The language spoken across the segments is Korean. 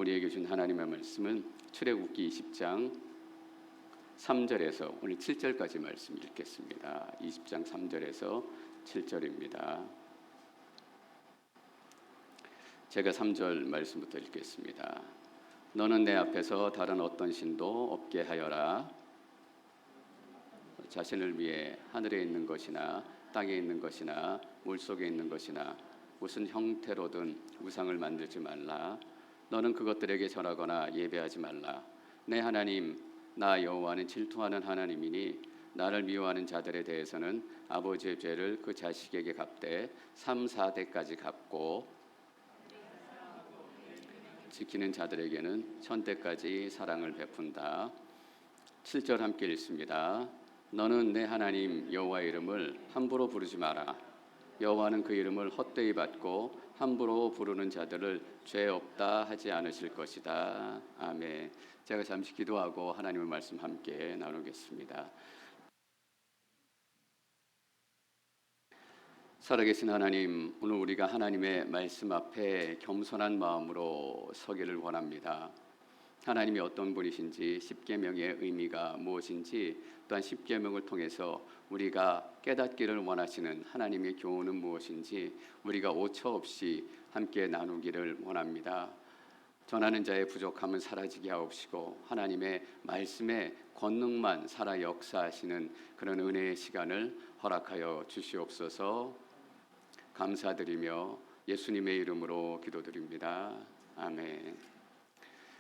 우리에게 준 하나님의 말씀은 출애굽기 20장 3절에서 오늘 7절까지 말씀 읽겠습니다. 20장 3절에서 7절입니다. 제가 3절 말씀부터 읽겠습니다. 너는 내 앞에서 다른 어떤 신도 없게 하여라. 자신을 위해 하늘에 있는 것이나 땅에 있는 것이나 물속에 있는 것이나 무슨 형태로든 우상을 만들지 말라. 너는 그것들에게 절하거나 예배하지 말라. 내 하나님 나 여호와는 질투하는 하나님이니 나를 미워하는 자들에 대해서는 아버지의 죄를 그 자식에게 갚되 3, 4대까지 갚고 지키는 자들에게는 천대까지 사랑을 베푼다. 7절 함께 읽습니다. 너는 내 하나님 여호와의 이름을 함부로 부르지 마라. 여호와는 그 이름을 헛되이 받고 함부로 부르는 자들을 죄 없다 하지 않으실 것이다. 아멘. 제가 잠시 기도하고 하나님의 말씀 함께 나누겠습니다. 살아계신 하나님, 오늘 우리가 하나님의 말씀 앞에 겸손한 마음으로 서기를 원합니다. 하나님이 어떤 분이신지, 십계명의 의미가 무엇인지, 또한 십계명을 통해서 우리가 깨닫기를 원하시는 하나님의 교훈은 무엇인지 우리가 오차 없이 함께 나누기를 원합니다. 전하는 자의 부족함은 사라지게 하옵시고 하나님의 말씀의 권능만 살아 역사하시는 그런 은혜의 시간을 허락하여 주시옵소서. 감사드리며 예수님의 이름으로 기도드립니다. 아멘.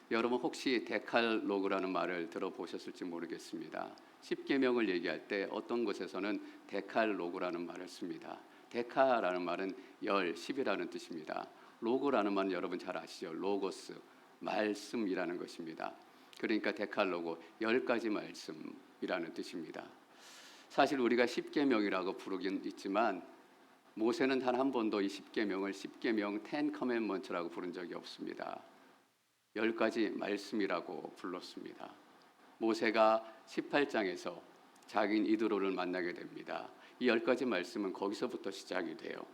여러분 혹시 데칼로그라는 말을 들어보셨을지 모르겠습니다. 십계명을 얘기할 때 어떤 곳에서는 데칼로그라는 말을 씁니다. 데카라는 말은 10이라는 뜻입니다. 로고라는 말은 여러분 잘 아시죠? 로고스, 말씀이라는 것입니다. 그러니까 데칼로그, 10가지 말씀이라는 뜻입니다. 사실 우리가 십계명이라고 부르긴 있지만 모세는 단 한 번도 이 십계명을 십계명 10 커맨먼트라고 부른 적이 없습니다. 10가지 말씀이라고 불렀습니다. 모세가 18장에서 자기인 이드로를 만나게 됩니다. 이 10가지 말씀은 거기서부터 시작이 돼요.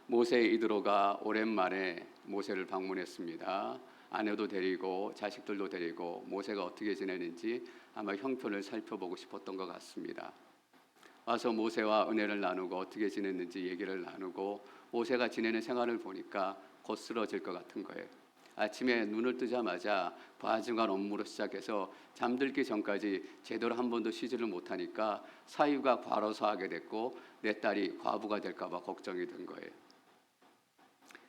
모세 이드로가 오랜만에 모세를 방문했습니다. 아내도 데리고 자식들도 데리고 모세가 어떻게 지내는지 아마 형편을 살펴보고 싶었던 것 같습니다. 와서 모세와 은혜를 나누고 어떻게 지냈는지 얘기를 나누고 모세가 지내는 생활을 보니까 곧 쓰러질 것 같은 거예요. 아침에 눈을 뜨자마자 바중한 업무로 시작해서 잠들기 전까지 제대로 한 번도 쉬지를 못하니까 사위가 과로사하게 됐고 내 딸이 과부가 될까 봐 걱정이 된 거예요.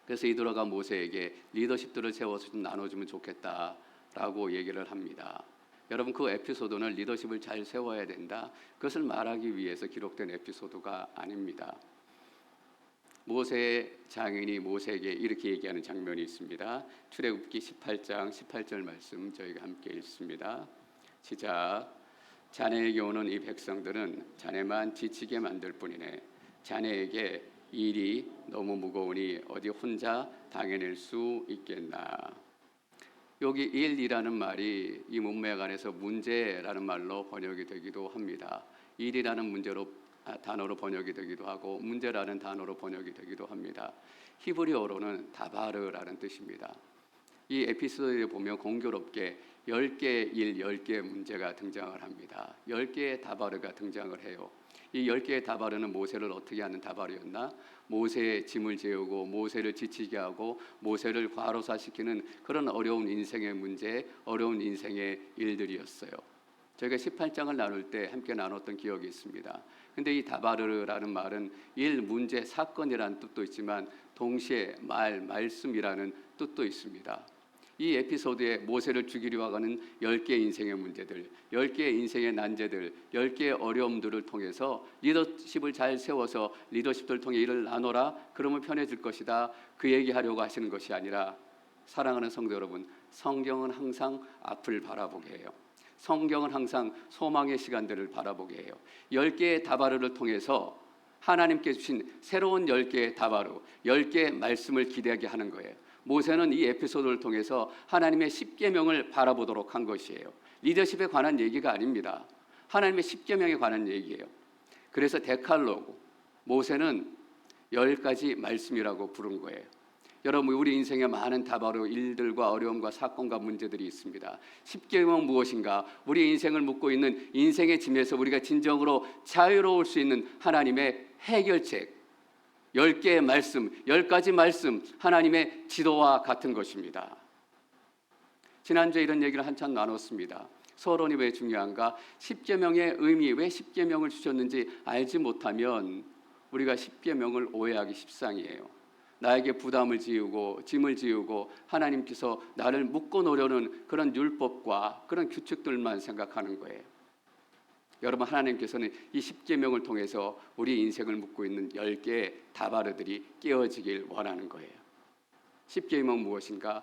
그래서 이드로가 모세에게 리더십들을 세워서 좀 나눠주면 좋겠다라고 얘기를 합니다. 여러분 그 에피소드는 리더십을 잘 세워야 된다, 그것을 말하기 위해서 기록된 에피소드가 아닙니다. 모세의 장인이 모세에게 이렇게 얘기하는 장면이 있습니다. 출애굽기 18장 18절 말씀 저희가 함께 읽습니다. 시작. 자네에게 오는 이 백성들은 자네만 지치게 만들 뿐이네. 자네에게 일이 너무 무거우니 어디 혼자 당해낼 수 있겠나. 여기 일이라는 말이 이 문맥 안에서 문제라는 말로 번역이 되기도 합니다. 일이라는 단어로 번역이 되기도 하고 문제라는 단어로 번역이 되기도 합니다. 히브리어로는 다바르라는 뜻입니다. 이 에피소드에 보면 공교롭게 10개의 일, 10개의 문제가 등장을 합니다. 10개의 다바르가 등장을 해요. 이 10개의 다바르는 모세를 어떻게 하는 다바르였나? 모세의 짐을 재우고 모세를 지치게 하고 모세를 과로사시키는 그런 어려운 인생의 문제, 어려운 인생의 일들이었어요. 저희가 18장을 나눌 때 함께 나눴던 기억이 있습니다. 근데 이 다바르라는 말은 일, 문제, 사건이라는 뜻도 있지만 동시에 말씀이라는 뜻도 있습니다. 이 에피소드에 모세를 죽이려 하는 10개의 인생의 문제들, 10개의 인생의 난제들, 10개의 어려움들을 통해서 리더십을 잘 세워서 리더십들을 통해 일을 나눠라, 그러면 편해질 것이다, 그 얘기하려고 하시는 것이 아니라, 사랑하는 성도 여러분, 성경은 항상 앞을 바라보게 해요. 성경은 항상 소망의 시간들을 바라보게 해요. 10개의 다바르를 통해서 하나님께 주신 새로운 10개의 다바르, 10개의 말씀을 기대하게 하는 거예요. 모세는 이 에피소드를 통해서 하나님의 십계명을 바라보도록 한 것이에요. 리더십에 관한 얘기가 아닙니다. 하나님의 십계명에 관한 얘기예요. 그래서 데칼로그, 모세는 10가지 말씀이라고 부른 거예요. 여러분, 우리 인생에 많은 다바로 일들과 어려움과 사건과 문제들이 있습니다. 십계명 무엇인가? 우리 인생을 묻고 있는 인생의 짐에서 우리가 진정으로 자유로울 수 있는 하나님의 해결책, 10개의 말씀, 10가지 말씀, 하나님의 지도와 같은 것입니다. 지난주에 이런 얘기를 한참 나눴습니다. 서론이 왜 중요한가? 십계명의 의미, 왜 십계명을 주셨는지 알지 못하면 우리가 십계명을 오해하기 십상이에요. 나에게 부담을 지우고 짐을 지우고 하나님께서 나를 묶어 놓으려는 그런 율법과 그런 규칙들만 생각하는 거예요. 여러분, 하나님께서는 이 십계명을 통해서 우리 인생을 묶고 있는 10개의 다바르들이 깨어지길 원하는 거예요. 십계명은 무엇인가?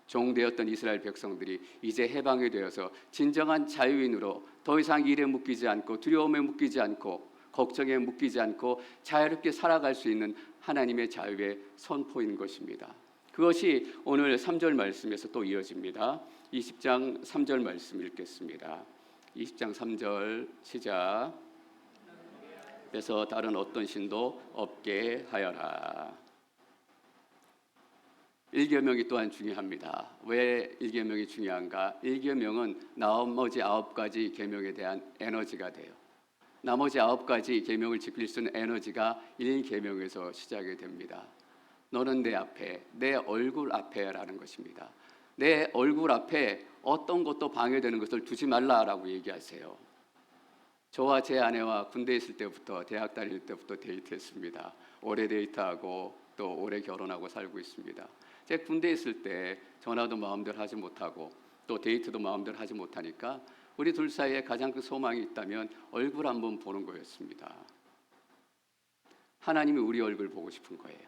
종되었던 이스라엘 백성들이 이제 해방이 되어서 진정한 자유인으로 더 이상 일에 묶이지 않고 두려움에 묶이지 않고 걱정에 묶이지 않고 자유롭게 살아갈 수 있는 하나님의 자유의 선포인 것입니다. 그것이 오늘 3절 말씀에서 또 이어집니다. 20장 3절 말씀 읽겠습니다. 20장 3절 시작. 그래서 다른 어떤 신도 없게 하여라. 일계명이 또한 중요합니다. 왜 일계명이 중요한가? 일계명은 나머지 9가지 계명에 대한 에너지가 돼요. 나머지 9가지 계명을 지킬 수 있는 에너지가 1계명에서 시작이 됩니다. 너는 내 앞에, 내 얼굴 앞에라는 것입니다. 내 얼굴 앞에 어떤 것도 방해되는 것을 두지 말라라고 얘기하세요. 저와 제 아내와 군대에 있을 때부터, 대학 다닐 때부터 데이트했습니다. 오래 데이트하고 또 오래 결혼하고 살고 있습니다. 제 군대에 있을 때 전화도 마음대로 하지 못하고 또 데이트도 마음대로 하지 못하니까 우리 둘 사이에 가장 큰 소망이 있다면 얼굴 한번 보는 거였습니다. 하나님이 우리 얼굴 보고 싶은 거예요.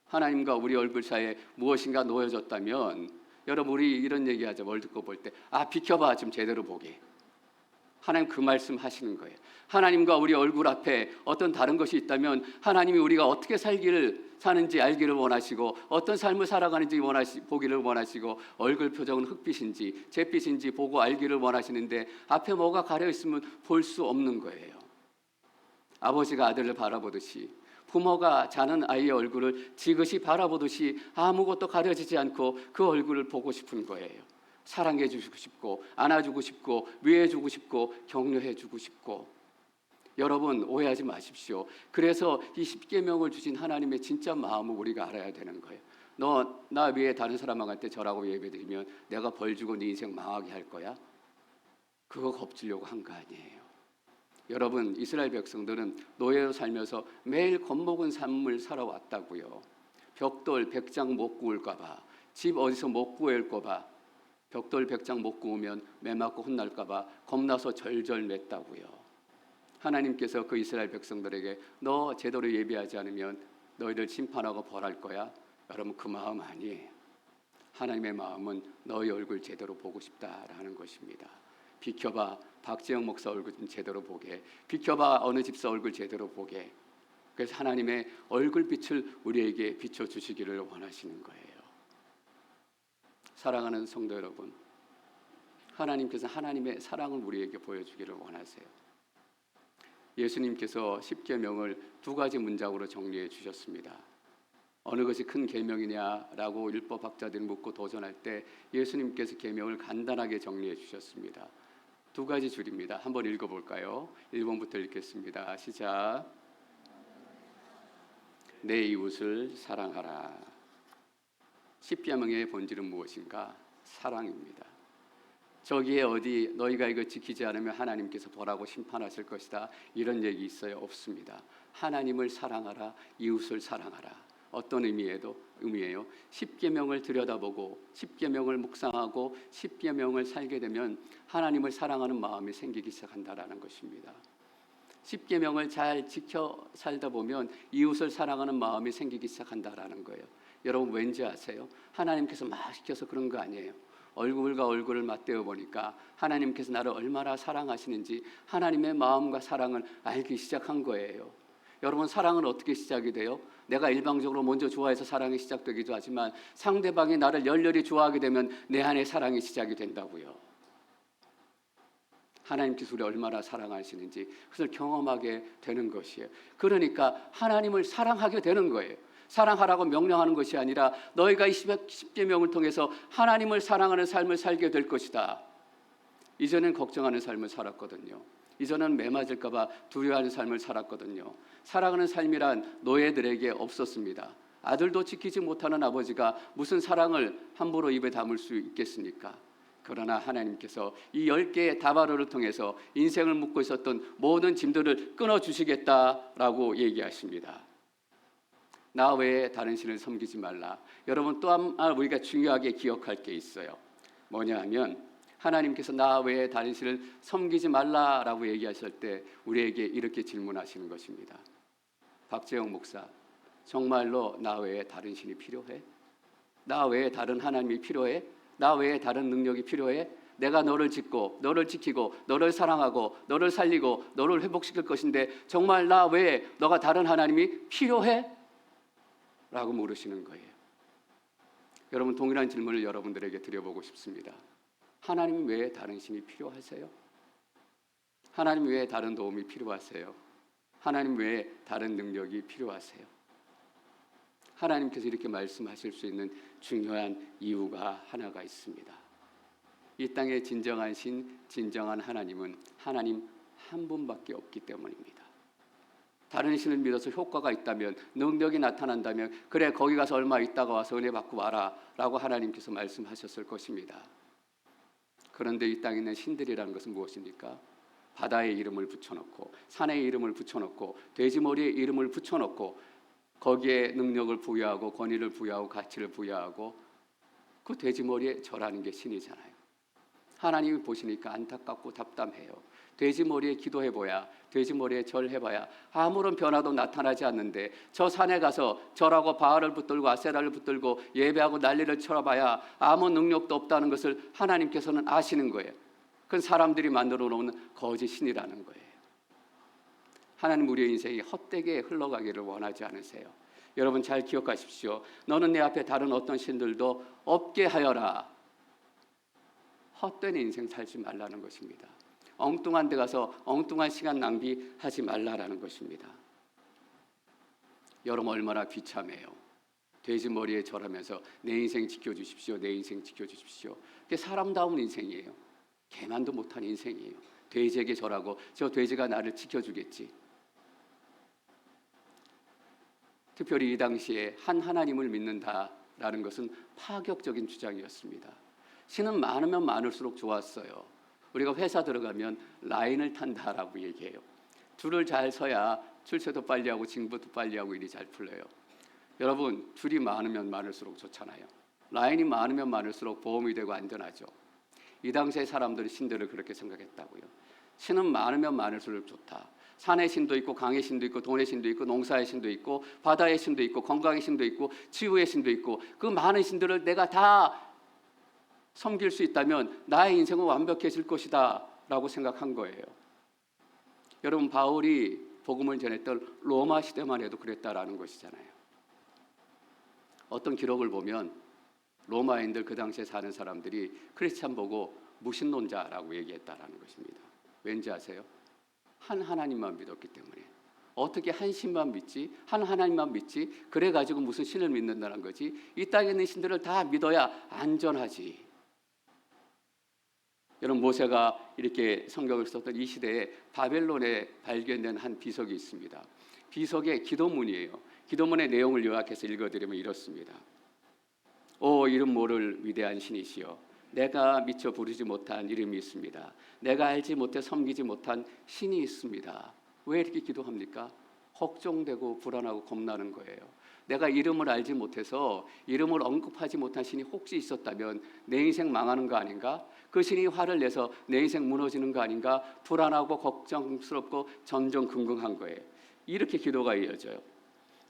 하나님과 우리 얼굴 사이에 무엇인가 놓여졌다면, 여러분, 우리 이런 얘기하죠. 월드컵 볼 때 비켜봐, 좀 제대로 보게. 하나님 그 말씀 하시는 거예요. 하나님과 우리 얼굴 앞에 어떤 다른 것이 있다면 하나님이 우리가 어떻게 사는지 알기를 원하시고 어떤 삶을 살아가는지 보기를 원하시고 얼굴 표정은 흑빛인지 잿빛인지 보고 알기를 원하시는데 앞에 뭐가 가려 있으면 볼 수 없는 거예요. 아버지가 아들을 바라보듯이, 부모가 자는 아이의 얼굴을 지그시 바라보듯이 아무것도 가려지지 않고 그 얼굴을 보고 싶은 거예요. 사랑해 주고 싶고 안아주고 싶고 위해 주고 싶고 격려해 주고 싶고. 여러분, 오해하지 마십시오. 그래서 이 십계명을 주신 하나님의 진짜 마음을 우리가 알아야 되는 거예요. 너 나 위에 다른 사람한테 절하고 예배드리면 내가 벌 주고 네 인생 망하게 할 거야? 그거 겁주려고 한 거 아니에요. 여러분, 이스라엘 백성들은 노예로 살면서 매일 겁먹은 삶을 살아왔다고요. 벽돌 100장 못 구울까 봐, 집 어디서 못 구할까 봐, 벽돌 100장 못 구우면 매 맞고 혼날까 봐 겁나서 절절 맸다고요. 하나님께서 그 이스라엘 백성들에게 너 제대로 예배하지 않으면 너희들 심판하고 벌할 거야. 여러분, 그 마음 아니에요. 하나님의 마음은 너희 얼굴 제대로 보고 싶다라는 것입니다. 비켜봐, 박지영 목사 얼굴 좀 제대로 보게. 비켜봐, 어느 집사 얼굴 제대로 보게. 그래서 하나님의 얼굴빛을 우리에게 비춰주시기를 원하시는 거예요. 사랑하는 성도 여러분, 하나님께서 하나님의 사랑을 우리에게 보여주기를 원하세요. 예수님께서 십계명을 2가지 문장으로 정리해 주셨습니다. 어느 것이 큰 계명이냐라고 율법학자들이 묻고 도전할 때 예수님께서 계명을 간단하게 정리해 주셨습니다. 2가지 줄입니다. 한번 읽어볼까요? 1번부터 읽겠습니다. 시작. 내 이웃을 사랑하라. 십계명의 본질은 무엇인가? 사랑입니다. 저기에 어디 너희가 이거 지키지 않으면 하나님께서 벌하고 심판하실 것이다, 이런 얘기 있어요? 없습니다. 하나님을 사랑하라, 이웃을 사랑하라. 어떤 의미예요? 십계명을 들여다보고 십계명을 묵상하고 십계명을 살게 되면 하나님을 사랑하는 마음이 생기기 시작한다라는 것입니다. 십계명을 잘 지켜 살다 보면 이웃을 사랑하는 마음이 생기기 시작한다라는 거예요. 여러분, 왠지 아세요? 하나님께서 막 시켜서 그런 거 아니에요. 얼굴과 얼굴을 맞대어 보니까 하나님께서 나를 얼마나 사랑하시는지 하나님의 마음과 사랑을 알기 시작한 거예요. 여러분, 사랑은 어떻게 시작이 돼요? 내가 일방적으로 먼저 좋아해서 사랑이 시작되기도 하지만 상대방이 나를 열렬히 좋아하게 되면 내 안에 사랑이 시작이 된다고요. 하나님께서 우리 얼마나 사랑하시는지 그것을 경험하게 되는 것이에요. 그러니까 하나님을 사랑하게 되는 거예요. 사랑하라고 명령하는 것이 아니라 너희가 이 십계명을 통해서 하나님을 사랑하는 삶을 살게 될 것이다. 이전엔 걱정하는 삶을 살았거든요. 이전엔 매 맞을까 봐 두려워하는 삶을 살았거든요. 사랑하는 삶이란 노예들에게 없었습니다. 아들도 지키지 못하는 아버지가 무슨 사랑을 함부로 입에 담을 수 있겠습니까? 그러나 하나님께서 이 10개의 다바로를 통해서 인생을 묻고 있었던 모든 짐들을 끊어주시겠다라고 얘기하십니다. 나 외에 다른 신을 섬기지 말라. 여러분, 또 하나 우리가 중요하게 기억할 게 있어요. 뭐냐 하면 하나님께서 나 외에 다른 신을 섬기지 말라라고 얘기하실 때 우리에게 이렇게 질문하시는 것입니다. 박재영 목사, 정말로 나 외에 다른 신이 필요해? 나 외에 다른 하나님이 필요해? 나 외에 다른 능력이 필요해? 내가 너를 짓고 너를 지키고 너를 사랑하고 너를 살리고 너를 회복시킬 것인데 정말 나 외에 너가 다른 하나님이 필요해? 라고 물으시는 거예요. 여러분, 동일한 질문을 여러분들에게 드려보고 싶습니다. 하나님 외에 다른 신이 필요하세요? 하나님 외에 다른 도움이 필요하세요? 하나님 외에 다른 능력이 필요하세요? 하나님께서 이렇게 말씀하실 수 있는 중요한 이유가 하나가 있습니다. 이 땅의 진정한 신, 진정한 하나님은 하나님 한 분밖에 없기 때문입니다. 다른 신을 믿어서 효과가 있다면, 능력이 나타난다면 그래 거기 가서 얼마 있다가 와서 은혜 받고 와라 라고 하나님께서 말씀하셨을 것입니다. 그런데 이 땅에 있는 신들이라는 것은 무엇입니까? 바다에 이름을 붙여놓고 산에 이름을 붙여놓고 돼지머리에 이름을 붙여놓고 거기에 능력을 부여하고 권위를 부여하고 가치를 부여하고 그 돼지머리에 절하는 게 신이잖아요. 하나님이 보시니까 안타깝고 답답해요. 돼지머리에 기도해봐야, 돼지머리에 절해봐야 아무런 변화도 나타나지 않는데 저 산에 가서 절하고 바알을 붙들고 아세라를 붙들고 예배하고 난리를 쳐봐야 아무 능력도 없다는 것을 하나님께서는 아시는 거예요. 그건 사람들이 만들어 놓은 거짓 신이라는 거예요. 하나님 우리의 인생이 헛되게 흘러가기를 원하지 않으세요. 여러분 잘 기억하십시오. 너는 내 앞에 다른 어떤 신들도 없게 하여라. 헛된 인생 살지 말라는 것입니다. 엉뚱한 데 가서 엉뚱한 시간 낭비하지 말라라는 것입니다. 여러분 얼마나 비참해요. 돼지머리에 절하면서 내 인생 지켜주십시오. 내 인생 지켜주십시오. 그게 사람다운 인생이에요. 개만도 못한 인생이에요. 돼지에게 절하고 저 돼지가 나를 지켜주겠지. 특별히 이 당시에 한 하나님을 믿는다라는 것은 파격적인 주장이었습니다. 신은 많으면 많을수록 좋았어요. 우리가 회사 들어가면 라인을 탄다라고 얘기해요. 줄을 잘 서야 출세도 빨리 하고 징부도 빨리 하고 일이 잘 풀려요. 여러분, 줄이 많으면 많을수록 좋잖아요. 라인이 많으면 많을수록 보험이 되고 안전하죠. 이 당시의 사람들이 신들을 그렇게 생각했다고요. 신은 많으면 많을수록 좋다. 산의 신도 있고 강의 신도 있고 돈의 신도 있고 농사의 신도 있고 바다의 신도 있고 건강의 신도 있고 치유의 신도 있고 그 많은 신들을 내가 다 섬길 수 있다면 나의 인생은 완벽해질 것이다 라고 생각한 거예요. 여러분, 바울이 복음을 전했던 로마 시대만 해도 그랬다라는 것이잖아요. 어떤 기록을 보면 로마인들 그 당시에 사는 사람들이 크리스찬 보고 무신론자라고 얘기했다라는 것입니다. 왠지 아세요? 한 하나님만 믿었기 때문에. 어떻게 한 신만 믿지? 한 하나님만 믿지? 그래가지고 무슨 신을 믿는다는 거지? 이 땅에 있는 신들을 다 믿어야 안전하지. 여러분, 모세가 이렇게 성경을 썼던 이 시대에 바벨론에 발견된 한 비석이 있습니다. 비석의 기도문이에요. 기도문의 내용을 요약해서 읽어드리면 이렇습니다. 오 이름 모를 위대한 신이시여, 내가 미처 부르지 못한 이름이 있습니다. 내가 알지 못해 섬기지 못한 신이 있습니다. 왜 이렇게 기도합니까? 걱정되고 불안하고 겁나는 거예요. 내가 이름을 알지 못해서 이름을 언급하지 못한 신이 혹시 있었다면 내 인생 망하는 거 아닌가? 그 신이 화를 내서 내 인생 무너지는 거 아닌가? 불안하고 걱정스럽고 전전긍긍한 거예요. 이렇게 기도가 이어져요.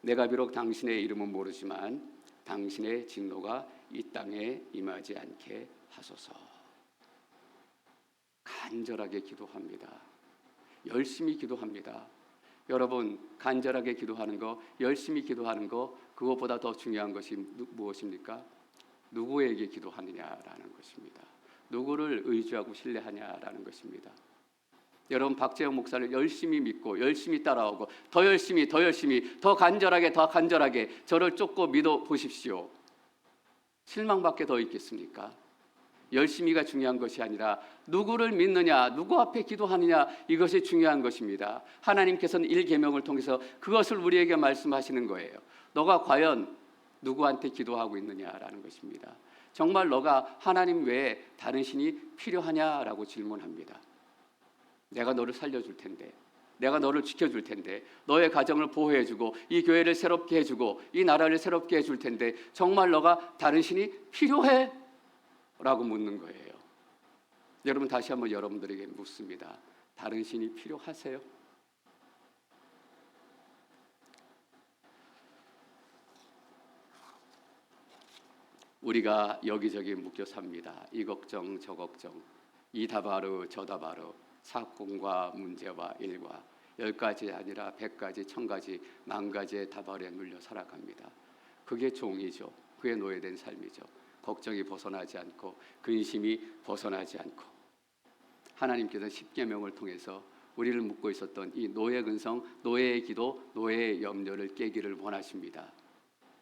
내가 비록 당신의 이름은 모르지만 당신의 진노가 이 땅에 임하지 않게 하소서. 간절하게 기도합니다. 열심히 기도합니다. 여러분, 간절하게 기도하는 거, 열심히 기도하는 거, 그것보다 더 중요한 것이 무엇입니까? 누구에게 기도하느냐라는 것입니다. 누구를 의지하고 신뢰하냐라는 것입니다. 여러분 박재영 목사를 열심히 믿고 열심히 따라오고 더 열심히 더 간절하게 저를 쫓고 믿어 보십시오. 실망밖에 더 있겠습니까? 열심히가 중요한 것이 아니라 누구를 믿느냐, 누구 앞에 기도하느냐, 이것이 중요한 것입니다. 하나님께서는 1계명을 통해서 그것을 우리에게 말씀하시는 거예요. 너가 과연 누구한테 기도하고 있느냐라는 것입니다. 정말 너가 하나님 외에 다른 신이 필요하냐라고 질문합니다. 내가 너를 살려줄 텐데, 내가 너를 지켜줄 텐데, 너의 가정을 보호해주고 이 교회를 새롭게 해주고 이 나라를 새롭게 해줄 텐데 정말 너가 다른 신이 필요해? 라고 묻는 거예요. 여러분, 다시 한번 여러분들에게 묻습니다. 다른 신이 필요하세요? 우리가 여기저기 묶여 삽니다. 이 걱정 저 걱정, 이 다바로 저 다바로, 사건과 문제와 일과 10가지 아니라 100가지, 1000가지, 10,000가지의 다발에 눌려 살아갑니다. 그게 종이죠. 그게 노예된 삶이죠. 걱정이 벗어나지 않고 근심이 벗어나지 않고 하나님께서 십계명을 통해서 우리를 묶고 있었던 이 노예 근성, 노예의 기도, 노예의 염려를 깨기를 원하십니다.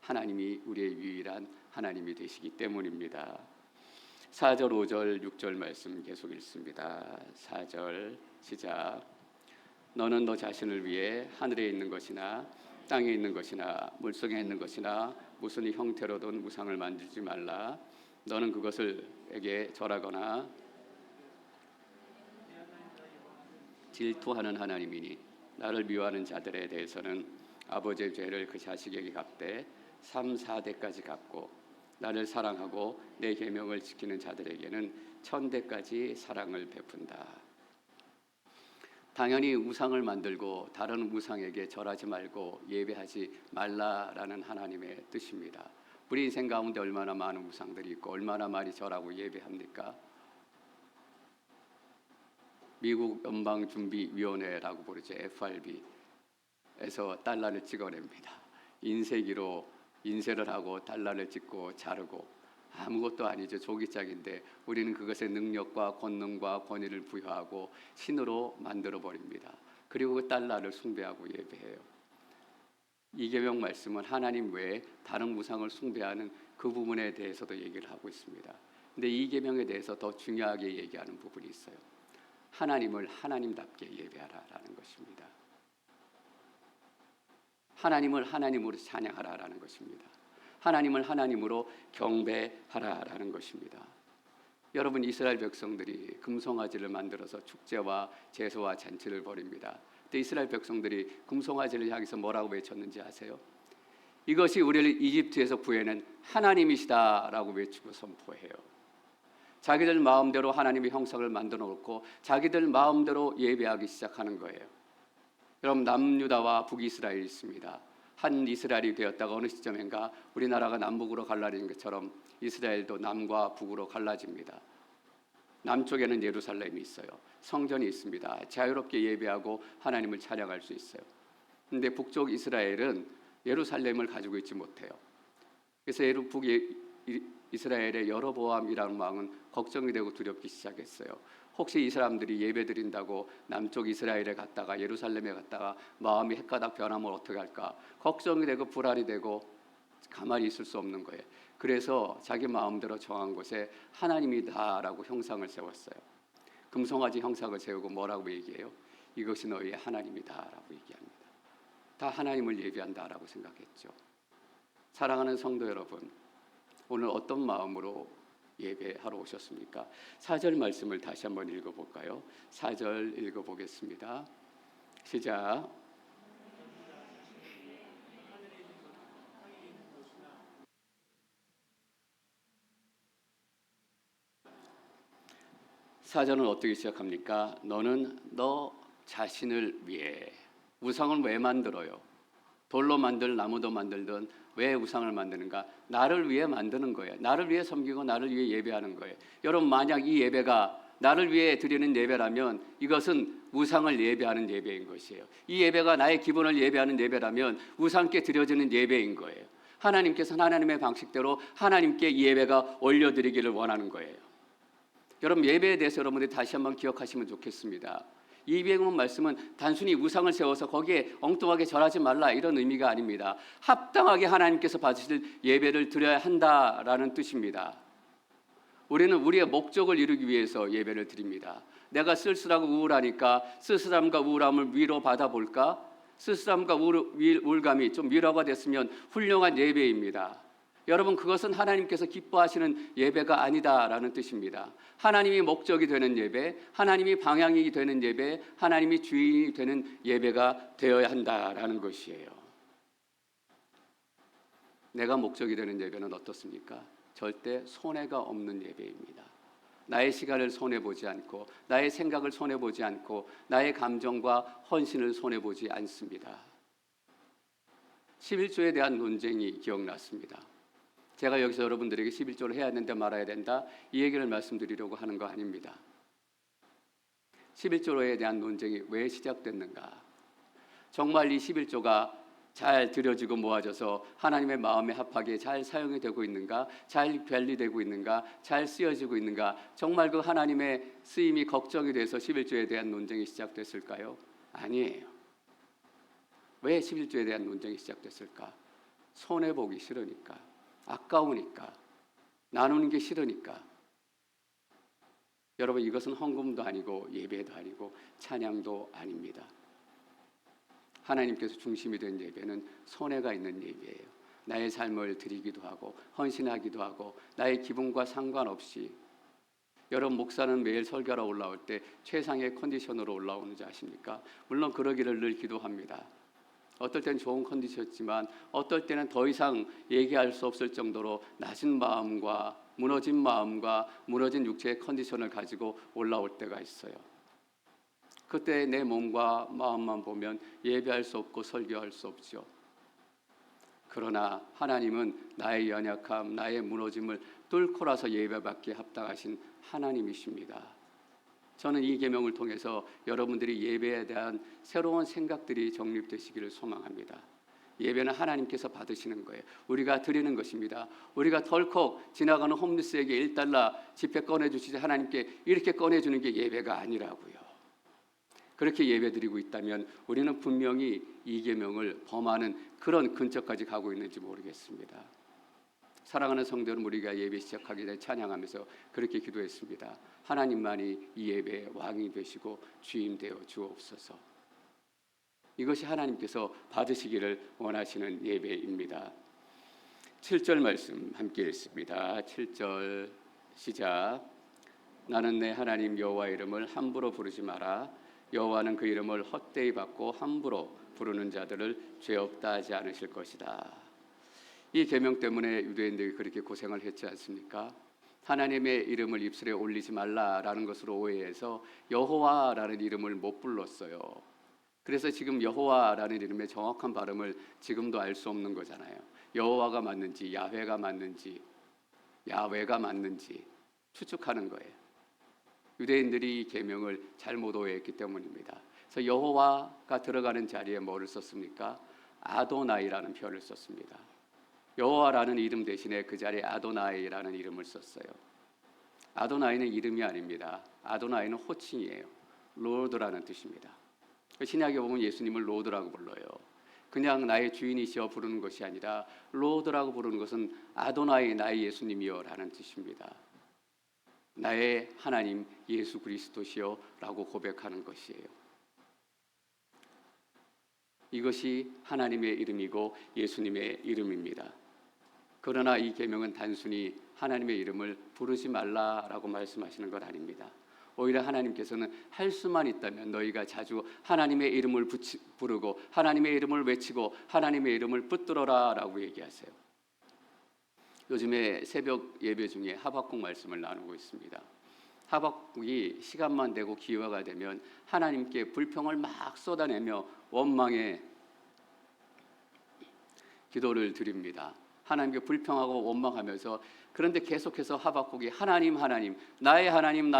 하나님이 우리의 유일한 하나님이 되시기 때문입니다. 4절, 5절, 6절 말씀 계속 읽습니다. 4절 시작. 너는 너 자신을 위해 하늘에 있는 것이나 땅에 있는 것이나 물속에 있는 것이나 무슨 형태로든 우상을 만들지 말라. 너는 그것을 에게 절하거나 질투하는 하나님이니 나를 미워하는 자들에 대해서는 아버지의 죄를 그 자식에게 갚되 3, 4대까지 갚고 나를 사랑하고 내 계명을 지키는 자들에게는 1000대까지 사랑을 베푼다. 당연히 우상을 만들고 다른 우상에게 절하지 말고 예배하지 말라라는 하나님의 뜻입니다. 우리 인생 가운데 얼마나 많은 우상들이 있고 얼마나 많이 절하고 예배합니까? 미국 연방준비위원회라고 부르죠. FRB에서 달러를 찍어냅니다. 인쇄기로 인쇄를 하고 달러를 찍고 자르고 아무것도 아니죠. 조기짝인데 우리는 그것의 능력과 권능과 권위를 부여하고 신으로 만들어버립니다. 그리고 그 달러를 숭배하고 예배해요. 이계명 말씀은 하나님 외에 다른 우상을 숭배하는 그 부분에 대해서도 얘기를 하고 있습니다. 근데 이계명에 대해서 더 중요하게 얘기하는 부분이 있어요. 하나님을 하나님답게 예배하라라는 것입니다. 하나님을 하나님으로 찬양하라라는 것입니다. 하나님을 하나님으로 경배하라라는 것입니다. 여러분, 이스라엘 백성들이 금송아지를 만들어서 축제와 제소와 잔치를 벌입니다. 그때 이스라엘 백성들이 금송아지를 향해서 뭐라고 외쳤는지 아세요? 이것이 우리를 이집트에서 구해낸 하나님이시다라고 외치고 선포해요. 자기들 마음대로 하나님의 형상을 만들어 놓고 자기들 마음대로 예배하기 시작하는 거예요. 여러분, 남유다와 북이스라엘이 있습니다. 한 이스라엘이 되었다가 어느 시점인가 우리나라가 남북으로 갈라지는 것처럼 이스라엘도 남과 북으로 갈라집니다. 남쪽에는 예루살렘이 있어요. 성전이 있습니다. 자유롭게 예배하고 하나님을 찬양할 수 있어요. 그런데 북쪽 이스라엘은 예루살렘을 가지고 있지 못해요. 그래서 이스라엘의 여로보암이라는 왕은 걱정이 되고 두렵기 시작했어요. 혹시 이 사람들이 예배 드린다고 남쪽 이스라엘에 갔다가 예루살렘에 갔다가 마음이 헷가닥 변하면 어떻게 할까? 걱정이 되고 불안이 되고 가만히 있을 수 없는 거예요. 그래서 자기 마음대로 정한 곳에 하나님이다라고 형상을 세웠어요. 금송아지 형상을 세우고 뭐라고 얘기해요? 이것이 너희의 하나님이다라고 얘기합니다. 다 하나님을 예배한다라고 생각했죠. 사랑하는 성도 여러분, 오늘 어떤 마음으로 예배하러 오셨습니까? 4절 말씀을 다시 한번 읽어볼까요? 4절 읽어보겠습니다. 시작. 사절은 어떻게 시작합니까? 너는 너 자신을 위해. 우상을 왜 만들어요? 돌로 만들 나무도 만들든 왜 우상을 만드는가? 나를 위해 만드는 거예요. 나를 위해 섬기고 나를 위해 예배하는 거예요. 여러분, 만약 이 예배가 나를 위해 드리는 예배라면 이것은 우상을 예배하는 예배인 것이에요. 이 예배가 나의 기본을 예배하는 예배라면 우상께 드려지는 예배인 거예요. 하나님께서는 하나님의 방식대로 하나님께 이 예배가 올려드리기를 원하는 거예요. 여러분, 예배에 대해서 여러분들이 다시 한번 기억하시면 좋겠습니다. 이백문 말씀은 단순히 우상을 세워서 거기에 엉뚱하게 절하지 말라 이런 의미가 아닙니다. 합당하게 하나님께서 받으실 예배를 드려야 한다라는 뜻입니다. 우리는 우리의 목적을 이루기 위해서 예배를 드립니다. 내가 쓸쓸하고 우울하니까 쓸쓸함과 우울함을 위로 받아볼까? 쓸쓸함과 우울감이 좀 위로가 됐으면 훌륭한 예배입니다. 여러분, 그것은 하나님께서 기뻐하시는 예배가 아니다라는 뜻입니다. 하나님이 목적이 되는 예배, 하나님이 방향이 되는 예배, 하나님이 주인이 되는 예배가 되어야 한다라는 것이에요. 내가 목적이 되는 예배는 어떻습니까? 절대 손해가 없는 예배입니다. 나의 시간을 손해보지 않고, 나의 생각을 손해보지 않고, 나의 감정과 헌신을 손해보지 않습니다. 11조에 대한 논쟁이 기억났습니다. 제가 여기서 여러분들에게 11조를 해야 되는데 말아야 된다, 이 얘기를 말씀드리려고 하는 거 아닙니다. 11조에 대한 논쟁이 왜 시작됐는가? 정말 이 11조가 잘 들여지고 모아져서 하나님의 마음에 합하게 잘 사용이 되고 있는가? 잘 관리되고 있는가? 잘 쓰여지고 있는가? 정말 그 하나님의 쓰임이 걱정이 돼서 11조에 대한 논쟁이 시작됐을까요? 아니에요. 왜 11조에 대한 논쟁이 시작됐을까? 손해보기 싫으니까, 아까우니까, 나누는 게 싫으니까. 여러분, 이것은 헌금도 아니고 예배도 아니고 찬양도 아닙니다. 하나님께서 중심이 된 예배는 손해가 있는 예배예요. 나의 삶을 드리기도 하고 헌신하기도 하고 나의 기분과 상관없이. 여러분, 목사는 매일 설교하러 올라올 때 최상의 컨디션으로 올라오는지 아십니까? 물론 그러기를 늘 기도합니다. 어떨 때는 좋은 컨디션이지만 어떨 때는 더 이상 얘기할 수 없을 정도로 낮은 마음과 무너진 육체의 컨디션을 가지고 올라올 때가 있어요. 그때 내 몸과 마음만 보면 예배할 수 없고 설교할 수 없죠. 그러나 하나님은 나의 연약함, 나의 무너짐을 뚫고라서 예배받기에 합당하신 하나님이십니다. 저는 이 계명을 통해서 여러분들이 예배에 대한 새로운 생각들이 정립되시기를 소망합니다. 예배는 하나님께서 받으시는 거예요. 우리가 드리는 것입니다. 우리가 덜컥 지나가는 홈리스에게 $1 지폐 꺼내주시지 하나님께 이렇게 꺼내주는 게 예배가 아니라고요. 그렇게 예배드리고 있다면 우리는 분명히 이 계명을 범하는 그런 근처까지 가고 있는지 모르겠습니다. 사랑하는 성도는 우리가 예배 시작하기 전에 찬양하면서 그렇게 기도했습니다. 하나님만이 이 예배의 왕이 되시고 주인 되어 주옵소서. 이것이 하나님께서 받으시기를 원하시는 예배입니다. 7절 말씀 함께 읽습니다. 7절 시작. 나는 내 하나님 여호와 이름을 함부로 부르지 마라. 여호와는 그 이름을 헛되이 받고 함부로 부르는 자들을 죄 없다 하지 않으실 것이다. 이 계명 때문에 유대인들이 그렇게 고생을 했지 않습니까? 하나님의 이름을 입술에 올리지 말라라는 것으로 오해해서 여호와라는 이름을 못 불렀어요. 그래서 지금 여호와라는 이름의 정확한 발음을 지금도 알 수 없는 거잖아요. 여호와가 맞는지 야훼가 맞는지 야훼가 맞는지 추측하는 거예요. 유대인들이 이 계명을 잘못 오해했기 때문입니다. 그래서 여호와가 들어가는 자리에 뭐를 썼습니까? 아도나이라는 표현을 썼습니다. 여호와라는 이름 대신에 그 자리에 아도나이라는 이름을 썼어요. 아도나이는 이름이 아닙니다. 아도나이는 호칭이에요. 로드라는 뜻입니다. 신약에 보면 예수님을 로드라고 불러요. 그냥 나의 주인이시여 부르는 것이 아니라 로드라고 부르는 것은 아도나이 나의 예수님이여 라는 뜻입니다. 나의 하나님 예수 그리스도시여 라고 고백하는 것이에요. 이것이 하나님의 이름이고 예수님의 이름입니다. 그러나 이 계명은 단순히 하나님의 이름을 부르지 말라라고 말씀하시는 것 아닙니다. 오히려 하나님께서는 할 수만 있다면 너희가 자주 하나님의 이름을 부르고 하나님의 이름을 외치고 하나님의 이름을 붙들어라 라고 얘기하세요. 요즘에 새벽 예배 중에 하박국 말씀을 나누고 있습니다. 하박국이 시간만 되고 기회가 되면 하나님께 불평을 막 쏟아내며 원망의 기도를 드립니다. 하나님께 불평하고 원망하면서, 그런데 계속해서 하박국이 하나님 나의 하나님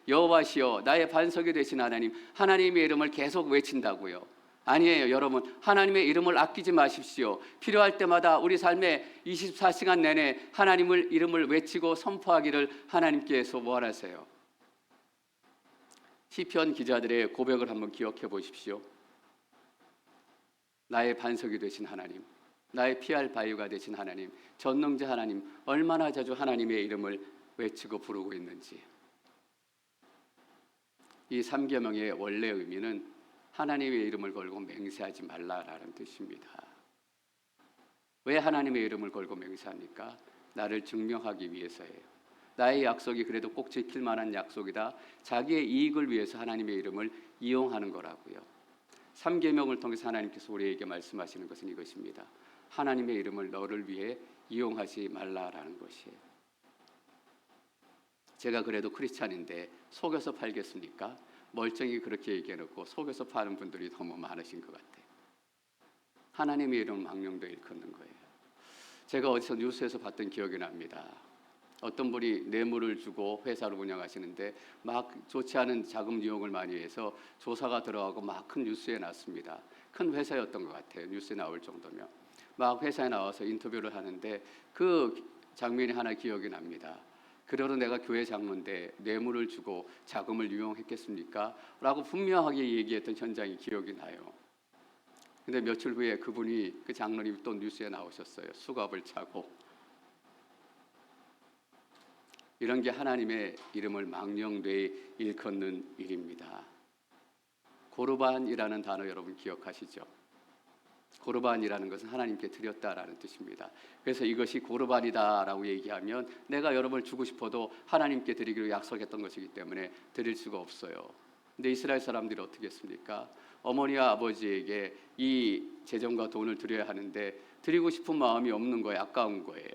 여호와시여 나의 반석이 되신 하나님, 하나님의 이름을 계속 외친다고요. 아니에요. 여러분, 하나님의 이름을 아끼지 마십시오. 필요할 때마다 우리 삶에 24시간 내내 하나님의 이름을 외치고 선포하기를 하나님께서 원하세요. 시편 기자들의 고백을 한번 기억해 보십시오. 나의 반석이 되신 하나님, 나의 피할 바위가 되신 하나님, 전능자 하나님, 얼마나 자주 하나님의 이름을 외치고 부르고 있는지. 이 3계명의 원래 의미는 하나님의 이름을 걸고 맹세하지 말라라는 뜻입니다. 왜 하나님의 이름을 걸고 맹세합니까? 나를 증명하기 위해서예요. 나의 약속이 그래도 꼭 지킬 만한 약속이다. 자기의 이익을 위해서 하나님의 이름을 이용하는 거라고요. 3계명을 통해서 하나님께서 우리에게 말씀하시는 것은 이것입니다. 하나님의 이름을 너를 위해 이용하지 말라라는 것이에요. 제가 그래도 크리스찬인데 속여서 팔겠습니까? 멀쩡히 그렇게 얘기해놓고 속여서 파는 분들이 너무 많으신 것 같아요. 하나님의 이름을 망령되이 일컫는 거예요. 제가 어디서 뉴스에서 봤던 기억이 납니다. 어떤 분이 뇌물을 주고 회사를 운영하시는데 막 좋지 않은 자금 유용을 많이 해서 조사가 들어가고 막 큰 뉴스에 났습니다. 큰 회사였던 것 같아요. 뉴스에 나올 정도면. 막 회사에 나와서 인터뷰를 하는데 그 장면이 하나 기억이 납니다. 그러러 내가 교회 장로인데 뇌물을 주고 자금을 유용했겠습니까? 라고 분명하게 얘기했던 현장이 기억이 나요. 근데 며칠 후에 그분이, 그 장로님이 또 뉴스에 나오셨어요. 수갑을 차고. 이런 게 하나님의 이름을 망령되이 일컫는 일입니다. 고르반이라는 단어 여러분 기억하시죠? 고르반이라는 것은 하나님께 드렸다라는 뜻입니다. 그래서 이것이 고르반이다라고 얘기하면 내가 여러분을 주고 싶어도 하나님께 드리기로 약속했던 것이기 때문에 드릴 수가 없어요. 근데 이스라엘 사람들이 어떻게 했습니까? 어머니와 아버지에게 이 재정과 돈을 드려야 하는데 드리고 싶은 마음이 없는 거예요. 아까운 거예요.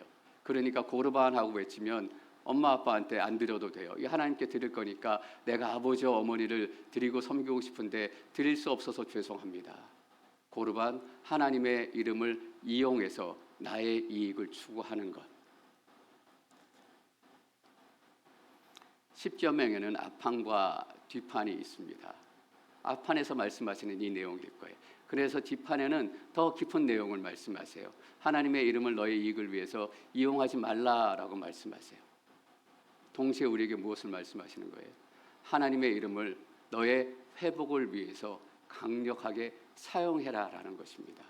그러니까 고르반하고 외치면 엄마 아빠한테 안 드려도 돼요. 이 하나님께 드릴 거니까 내가 아버지와 어머니를 드리고 섬기고 싶은데 드릴 수 없어서 죄송합니다. 고르반, 하나님의 이름을 이용해서 나의 이익을 추구하는 것. 십계명에는 앞판과 뒷판이 있습니다. 앞판에서 말씀하시는 이 내용일 거예요. 그래서 뒷판에는 더 깊은 내용을 말씀하세요. 하나님의 이름을 너의 이익을 위해서 이용하지 말라라고 말씀하세요. 동시에 우리에게 무엇을 말씀하시는 거예요? 하나님의 이름을 너의 회복을 위해서 강력하게 사용해라라는 것입니다.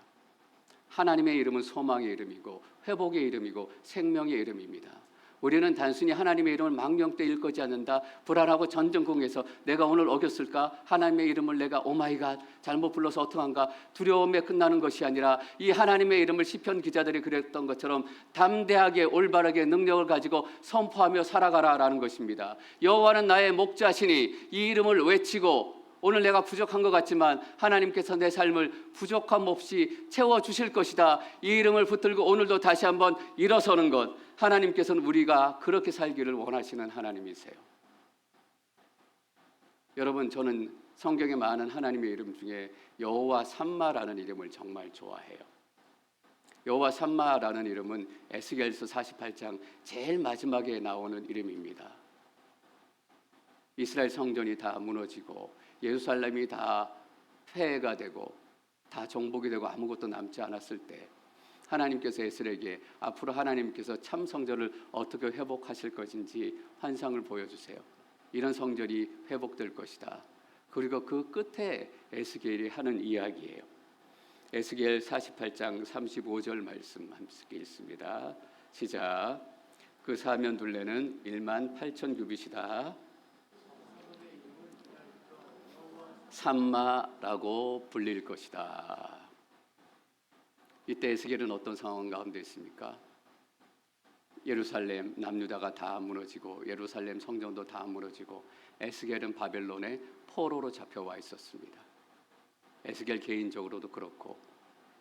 하나님의 이름은 소망의 이름이고 회복의 이름이고 생명의 이름입니다. 우리는 단순히 하나님의 이름을 망령되이 일컫지 않는다. 불안하고 전전긍에서 내가 오늘 어겼을까? 하나님의 이름을 내가 오마이갓 잘못 불러서 어떡한가? 두려움에 끝나는 것이 아니라 이 하나님의 이름을 시편 기자들이 그랬던 것처럼 담대하게 올바르게 능력을 가지고 선포하며 살아가라라는 것입니다. 여호와는 나의 목자시니 이 이름을 외치고 오늘 내가 부족한 것 같지만 하나님께서 내 삶을 부족함 없이 채워주실 것이다. 이 이름을 붙들고 오늘도 다시 한번 일어서는 것. 하나님께서는 우리가 그렇게 살기를 원하시는 하나님이세요. 여러분, 저는 성경에 많은 하나님의 이름 중에 여호와 삼마라는 이름을 정말 좋아해요. 여호와 삼마라는 이름은 에스겔서 48장 제일 마지막에 나오는 이름입니다. 이스라엘 성전이 다 무너지고 예루살렘이 다 폐해가 되고 다 정복이 되고 아무것도 남지 않았을 때 하나님께서 에스겔에게 앞으로 하나님께서 참 성전을 어떻게 회복하실 것인지 환상을 보여주세요. 이런 성전이 회복될 것이다. 그리고 그 끝에 에스겔이 하는 이야기예요. 에스겔 48장 35절 말씀 함께 읽습니다. 시작. 그 사면 둘레는 1만 8천 규빗이다. 삼마라고 불릴 것이다. 이때 에스겔은 어떤 상황 가운데 있습니까? 예루살렘 남유다가 다 무너지고 예루살렘 성전도 다 무너지고 에스겔은 바벨론의 포로로 잡혀와 있었습니다. 에스겔 개인적으로도 그렇고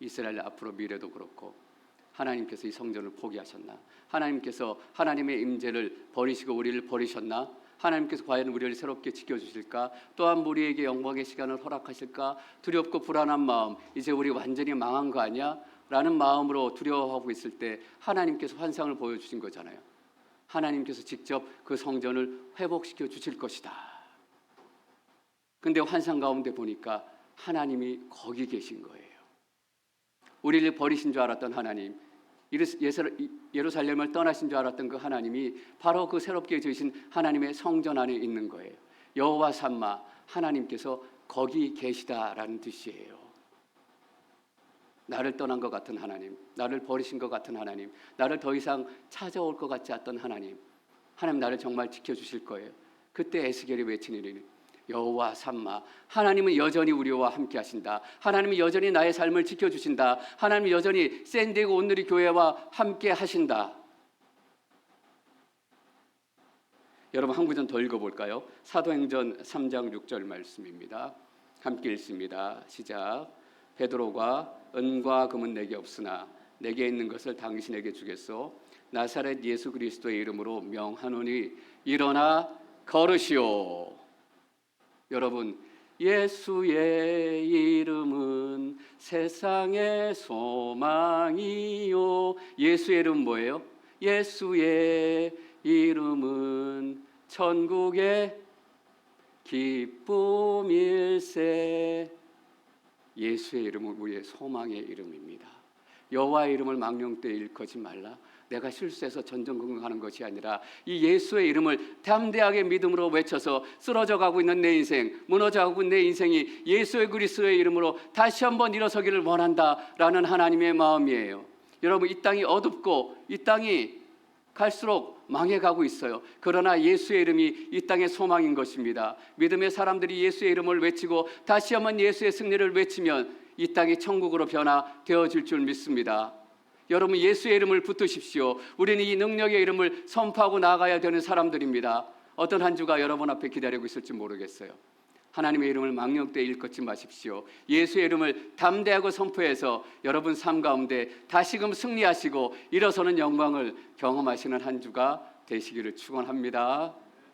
이스라엘 앞으로 미래도 그렇고 하나님께서 이 성전을 포기하셨나? 하나님께서 하나님의 임재를 버리시고 우리를 버리셨나? 하나님께서 과연 우리를 새롭게 지켜주실까? 또한 우리에게 영광의 시간을 허락하실까? 두렵고 불안한 마음, 이제 우리 완전히 망한 거 아니야? 라는 마음으로 두려워하고 있을 때 하나님께서 환상을 보여주신 거잖아요. 하나님께서 직접 그 성전을 회복시켜 주실 것이다. 근데 환상 가운데 보니까 하나님이 거기 계신 거예요. 우리를 버리신 줄 알았던 하나님, 예루살렘을 떠나신 줄 알았던 그 하나님이 바로 그 새롭게 지으신 하나님의 성전 안에 있는 거예요. 여호와 삼마, 하나님께서 거기 계시다라는 뜻이에요. 나를 떠난 것 같은 하나님, 나를 버리신 것 같은 하나님, 나를 더 이상 찾아올 것 같지 않던 하나님, 하나님 나를 정말 지켜주실 거예요. 그때 에스겔이 외치니 여호와 삼마, 하나님은 여전히 우리와 함께 하신다. 하나님은 여전히 나의 삶을 지켜주신다. 하나님은 여전히 샌디에고 온누리 교회와 함께 하신다. 여러분 한 구절 더 읽어볼까요? 사도행전 3장 6절 말씀입니다. 함께 읽습니다. 시작. 베드로가 은과 금은 내게 없으나 내게 있는 것을 당신에게 주겠소. 나사렛 예수 그리스도의 이름으로 명하노니 일어나 걸으시오. 여러분, 예수의 이름은 세상의 소망이요. 예수의 이름 뭐예요? 예수의 이름은 천국의 기쁨일세. 예수의 이름은 우리의 소망의 이름입니다. 여호와의 이름을 망령되이 일컫지 말라. 내가 실수해서 전전긍긍하는 것이 아니라 이 예수의 이름을 담대하게 믿음으로 외쳐서 쓰러져가고 있는 내 인생, 무너져가고 있는 내 인생이 예수의 그리스도의 이름으로 다시 한번 일어서기를 원한다라는 하나님의 마음이에요. 여러분, 이 땅이 어둡고 이 땅이 갈수록 망해가고 있어요. 그러나 예수의 이름이 이 땅의 소망인 것입니다. 믿음의 사람들이 예수의 이름을 외치고 다시 한번 예수의 승리를 외치면 이 땅이 천국으로 변화되어질 줄 믿습니다. 여러분, 예수의 이름을 붙드십시오. 우리는 이 능력의 이름을 선포하고 나아가야 되는 사람들입니다. 어떤 한 주가 여러분 앞에 기다리고 있을지 모르겠어요. 하나님의 이름을 망령되이 일컫지 마십시오. 예수의 이름을 담대하고 선포해서 여러분 삶 가운데 다시금 승리하시고 일어서는 영광을 경험하시는 한 주가 되시기를 축원합니다.